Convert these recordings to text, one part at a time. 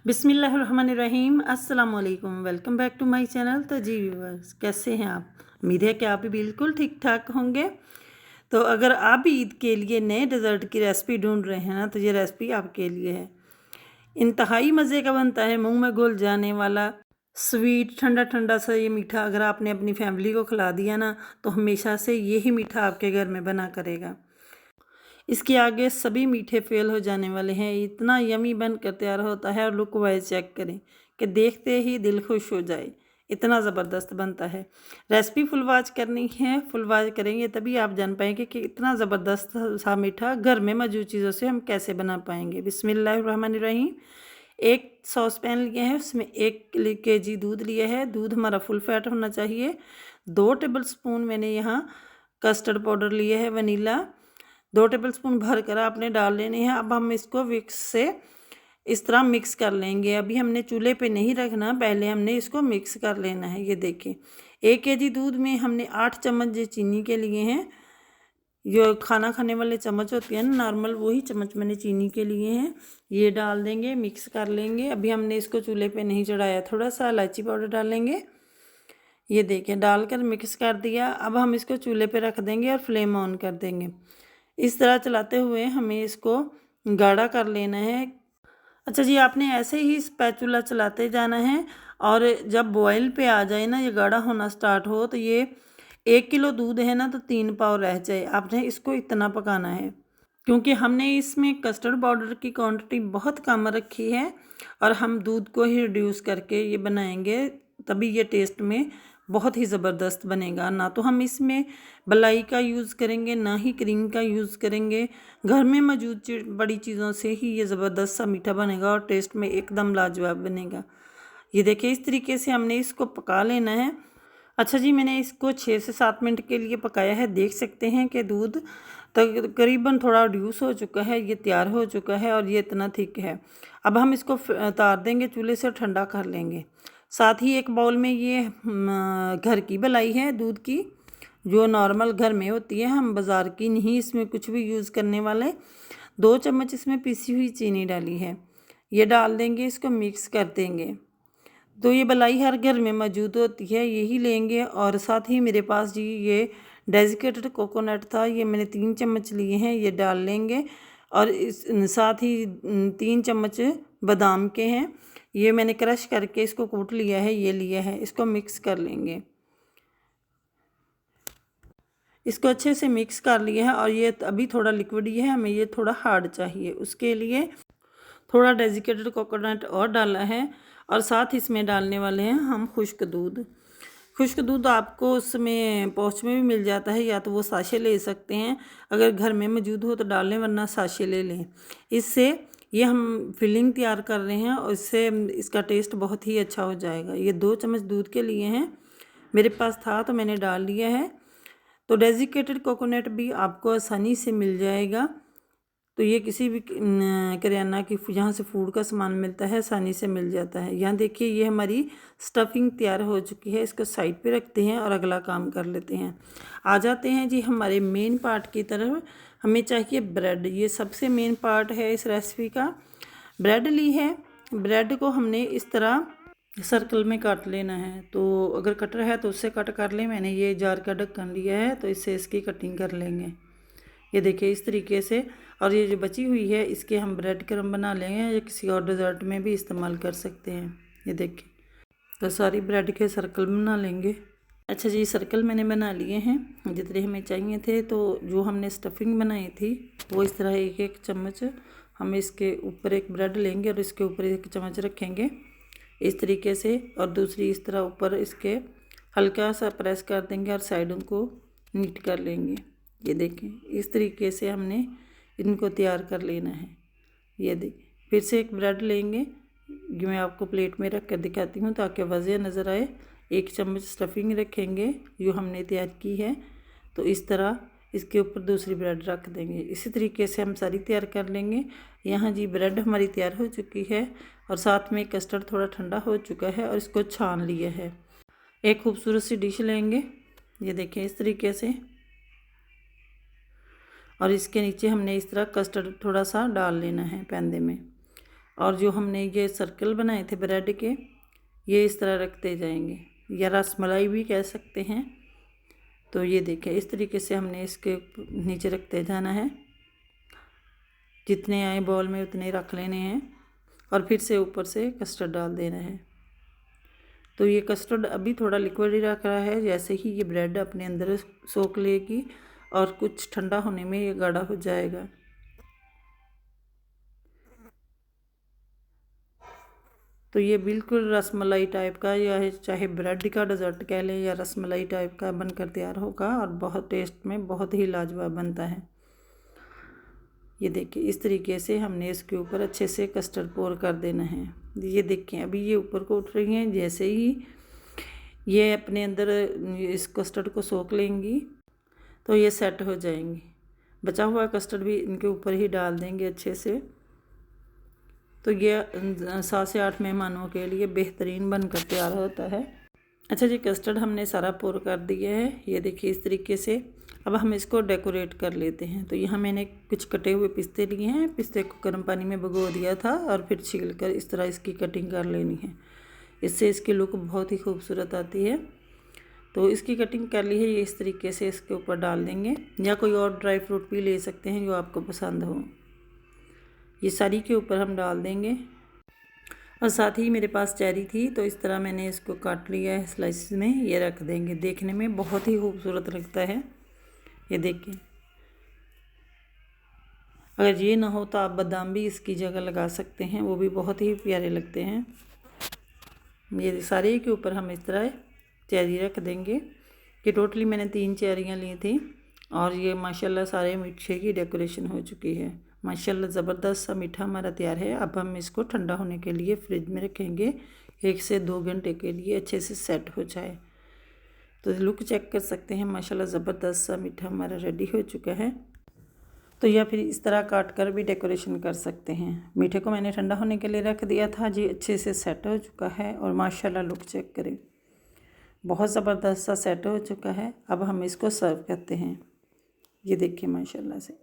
बिस्मिल्लाहिर्रहमानिर्रहीम अस्सलाम वालेकुम। Welcome back to my channel. तो जी व्यूअर्स, कैसे हैं आप? उम्मीद है कि आप भी बिल्कुल ठीक ठाक होंगे। तो अगर आप भी ईद के लिए नए डेज़र्ट की रेसिपी ढूंढ रहे हैं ना, तो ये रेसिपी आपके लिए है। इंतहाई मज़े का बनता है, मुंह में घुल जाने वाला स्वीट, ठंडा ठंडा सा ये मीठा अगर आपने अपनी फैमिली को खिला दिया ना, तो हमेशा से यही मीठा आपके घर में बना करेगा। इसके आगे सभी मीठे फेल हो जाने वाले हैं। इतना यमी बन कर तैयार होता है और लुक वाइज चेक करें कि देखते ही दिल खुश हो जाए, इतना ज़बरदस्त बनता है। रेसिपी फुल वॉच करनी है, फुल वॉच करेंगे तभी आप जान पाएंगे कि इतना ज़बरदस्त सा मीठा घर में मौजूद चीज़ों से हम कैसे बना पाएंगे। बिस्मिल्लाहिर्रहमानिर्रहीम। एक सॉस पैन लिए है, उसमें 1 kg दूध लिया है। दूध हमारा फुल फैट होना चाहिए। 2 टेबल स्पून मैंने यहाँ कस्टर्ड पाउडर लिया है, वनीला 2 टेबलस्पून भर कर आपने डाल लेने हैं। अब हम इसको विक्स से इस तरह मिक्स कर लेंगे। अभी हमने चूल्हे पे नहीं रखना, पहले हमने इसको मिक्स कर लेना है। ये देखिए 1 kg दूध में हमने 8 चम्मच ये चीनी के लिए हैं। जो खाना खाने वाले चम्मच होते हैं ना नॉर्मल, वही चम्मच मैंने चीनी के लिए हैं। ये डाल देंगे, मिक्स कर लेंगे। अभी हमने इसको चूल्हे पे नहीं चढ़ाया। थोड़ा सा इलायची पाउडर डालेंगे। ये देखें डालकर मिक्स कर दिया। अब हम इसको चूल्हे पे रख देंगे और फ्लेम ऑन कर देंगे। इस तरह चलाते हुए हमें इसको गाढ़ा कर लेना है। अच्छा जी, आपने ऐसे ही स्पैचुला चलाते जाना है और जब बॉयल पे आ जाए ना, ये गाढ़ा होना स्टार्ट हो, तो ये 1 किलो दूध है ना, तो 3 पाव रह जाए। आपने इसको इतना पकाना है क्योंकि हमने इसमें कस्टर्ड पाउडर की क्वांटिटी बहुत कम रखी है और हम दूध को ही रिड्यूस करके ये बनाएंगे, तभी ये टेस्ट में बहुत ही ज़बरदस्त बनेगा। ना तो हम इसमें मलाई का यूज़ करेंगे, ना ही क्रीम का यूज़ करेंगे। घर में मौजूद बड़ी चीज़ों से ही ये ज़बरदस्त सा मीठा बनेगा और टेस्ट में एकदम लाजवाब बनेगा। ये देखिए इस तरीके से हमने इसको पका लेना है। अच्छा जी, मैंने इसको 6 से 7 मिनट के लिए पकाया है। देख सकते हैं कि दूध तकरीबन थोड़ा रिड्यूस हो चुका है, ये तैयार हो चुका है और ये इतना थिक है। अब हम इसको उतार देंगे चूल्हे से, ठंडा कर लेंगे। साथ ही एक बाउल में ये घर की मलाई है दूध की, जो नॉर्मल घर में होती है, हम बाज़ार की नहीं इसमें कुछ भी यूज़ करने वाले। 2 चम्मच इसमें पिसी हुई चीनी डाली है, ये डाल देंगे, इसको मिक्स कर देंगे। तो ये मलाई हर घर में मौजूद होती है, यही लेंगे। और साथ ही मेरे पास जी ये डेजिकेटेड कोकोनट था, ये मैंने 3 चम्मच लिए हैं, ये डाल लेंगे। और इस साथ ही 3 चम्मच बादाम के हैं, ये मैंने क्रश करके इसको कूट लिया है, ये लिया है। इसको मिक्स कर लेंगे। इसको अच्छे से मिक्स कर लिया है और ये अभी थोड़ा लिक्विड ही है, हमें ये थोड़ा हार्ड चाहिए। उसके लिए थोड़ा डेजिकेटेड कोकोनट और डाला है और साथ इसमें डालने वाले हैं हम खुश्क दूध। खुश्क दूध आपको उसमें पाउच में भी मिल जाता है, या तो वो साशे ले सकते हैं, अगर घर में मौजूद हो तो डाल लें, वरना साशे ले लें। इससे ये हम फिलिंग तैयार कर रहे हैं और इससे इसका टेस्ट बहुत ही अच्छा हो जाएगा। ये 2 चम्मच दूध के लिए हैं, मेरे पास था तो मैंने डाल लिया है। तो डेजिकेटेड कोकोनट भी आपको आसानी से मिल जाएगा। तो ये किसी भी करियाना की जहाँ से फूड का सामान मिलता है आसानी से मिल जाता है। यहाँ देखिए ये हमारी स्टफिंग तैयार हो चुकी है। इसको साइड पे रखते हैं और अगला काम कर लेते हैं। आ जाते हैं जी हमारे मेन पार्ट की तरफ। हमें चाहिए ब्रेड, ये सबसे मेन पार्ट है इस रेसिपी का। ब्रेड ली है, ब्रेड को हमने इस तरह सर्कल में काट लेना है। तो अगर कटर है तो उससे कट कर लें। मैंने ये जार का ढक्कन लिया है तो इससे इसकी कटिंग कर लेंगे। ये देखिए इस तरीके से। और ये जो बची हुई है इसके हम ब्रेड क्रम्ब बना लेंगे, या किसी और डेज़र्ट में भी इस्तेमाल कर सकते हैं। ये देखिए तो सारी ब्रेड के सर्कल बना लेंगे। अच्छा जी, सर्कल मैंने बना लिए हैं जितने हमें चाहिए थे। तो जो हमने स्टफिंग बनाई थी वो इस तरह एक एक चम्मच हम इसके ऊपर एक ब्रेड लेंगे और इसके ऊपर 1 चम्मच रखेंगे इस तरीके से, और दूसरी इस तरह ऊपर इसके हल्का सा प्रेस कर देंगे और साइडों को नीट कर लेंगे। ये देखें इस तरीके से हमने इनको तैयार कर लेना है। ये देखिए फिर से एक ब्रेड लेंगे, जो मैं आपको प्लेट में रख कर दिखाती हूँ ताकि वज़न नज़र आए। 1 चम्मच स्टफिंग रखेंगे जो हमने तैयार की है, तो इस तरह इसके ऊपर दूसरी ब्रेड रख देंगे। इसी तरीके से हम सारी तैयार कर लेंगे। यहाँ जी ब्रेड हमारी तैयार हो चुकी है और साथ में कस्टर्ड थोड़ा ठंडा हो चुका है और इसको छान लिया है। एक खूबसूरत सी डिश लेंगे, ये देखें इस तरीके से, और इसके नीचे हमने इस तरह कस्टर्ड थोड़ा सा डाल लेना है पैंदे में। और जो हमने ये सर्कल बनाए थे ब्रेड के, ये इस तरह रखते जाएंगे, या रसमलाई भी कह सकते हैं। तो ये देखें, इस तरीके से हमने इसके नीचे रखते जाना है। जितने आए बॉल में उतने रख लेने हैं और फिर से ऊपर से कस्टर्ड डाल देना है। तो ये कस्टर्ड अभी थोड़ा लिक्विड ही रख रहा है, जैसे ही ये ब्रेड अपने अंदर सोख लेगी और कुछ ठंडा होने में ये गाढ़ा हो जाएगा। तो ये बिल्कुल रसमलाई टाइप का, या चाहे ब्रेड का डेजर्ट कह लें या रसमलाई टाइप का बनकर तैयार होगा और बहुत टेस्ट में बहुत ही लाजवाब बनता है। ये देखिए, इस तरीके से हमने इसके ऊपर अच्छे से कस्टर्ड पोर कर देना है। ये देखें, अभी ये ऊपर को उठ रही हैं। जैसे ही ये अपने अंदर इस कस्टर्ड को सोख लेंगी तो ये सेट हो जाएंगी। बचा हुआ कस्टर्ड भी इनके ऊपर ही डाल देंगे अच्छे से। तो ये 7 से 8 मेहमानों के लिए बेहतरीन बनकर तैयार होता है। अच्छा जी, कस्टर्ड हमने सारा पोर कर दिया है। ये देखिए इस तरीके से। अब हम इसको डेकोरेट कर लेते हैं। तो यहाँ मैंने कुछ कटे हुए पिस्ते लिए हैं। पिस्ते को गर्म पानी में भिगो दिया था और फिर छील कर इस तरह इसकी कटिंग कर लेनी है। इससे इसकी लुक बहुत ही खूबसूरत आती है। तो इसकी कटिंग कर ली है, ये इस तरीके से इसके ऊपर डाल देंगे, या कोई और ड्राई फ्रूट भी ले सकते हैं जो आपको पसंद हो। ये सारी के ऊपर हम डाल देंगे। और साथ ही मेरे पास चेरी थी, तो इस तरह मैंने इसको काट लिया है स्लाइस में। ये रख देंगे, देखने में बहुत ही खूबसूरत लगता है। ये देखिए, अगर ये ना हो तो आप बादाम भी इसकी जगह लगा सकते हैं, वो भी बहुत ही प्यारे लगते हैं। ये सारे के ऊपर हम इस तरह चेरी रख देंगे। ये टोटली मैंने 3 चेरियाँ ली थी और ये माशाल्लाह सारे मीठे की डेकोरेशन हो चुकी है। माशाल्लाह ज़बरदस्त सा मीठा हमारा तैयार है। अब हम इसको ठंडा होने के लिए फ्रिज में रखेंगे 1 से 2 घंटे के लिए, अच्छे से सेट हो जाए। तो लुक चेक कर सकते हैं, माशाल्लाह ज़बरदस्त सा मीठा हमारा रेडी हो चुका है। तो या फिर इस तरह काट कर भी डेकोरेशन कर सकते हैं। मीठे को मैंने ठंडा होने के लिए रख दिया था जी, अच्छे से सेट हो चुका है। और माशाल्लाह लुक चेक करें, बहुत ज़बरदस्त सा सेट हो चुका है। अब हम इसको सर्व करते हैं। ये देखिए, माशाल्लाह से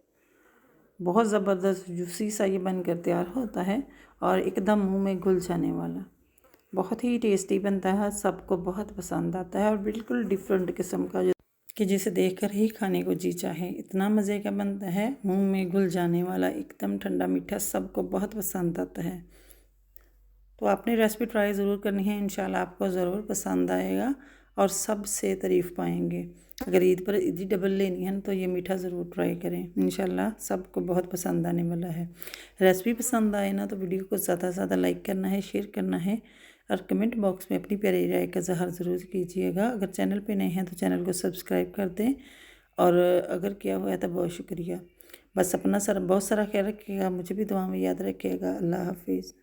बहुत ज़बरदस्त जूसी सा ये बनकर तैयार होता है और एकदम मुंह में घुल जाने वाला। बहुत ही टेस्टी बनता है, सबको बहुत पसंद आता है और बिल्कुल डिफरेंट किस्म का जो कि जिसे देखकर ही खाने को जी चाहे, इतना मज़े का बनता है, मुंह में घुल जाने वाला, एकदम ठंडा मीठा, सबको बहुत पसंद आता है। तो आपने रेसिपी ट्राई ज़रूर करनी है, इंशाल्लाह आपको ज़रूर पसंद आएगा और सबसे तारीफ़ पाएंगे। अगर ईद पर ईदी डबल लेनी है तो ये मीठा ज़रूर ट्राई करें, इंशाल्लाह सबको बहुत पसंद आने वाला है। रेसिपी पसंद आए ना तो वीडियो को ज़्यादा से ज़्यादा लाइक करना है, शेयर करना है और कमेंट बॉक्स में अपनी प्यारी राय का इज़हार ज़रूर कीजिएगा। अगर चैनल पे नए हैं तो चैनल को सब्सक्राइब कर दें और अगर किया हुआ है तो बहुत शुक्रिया। बस अपना बहुत सारा ख्याल रखिएगा, मुझे भी दुआ में याद रखिएगा। अल्लाह हाफिज़।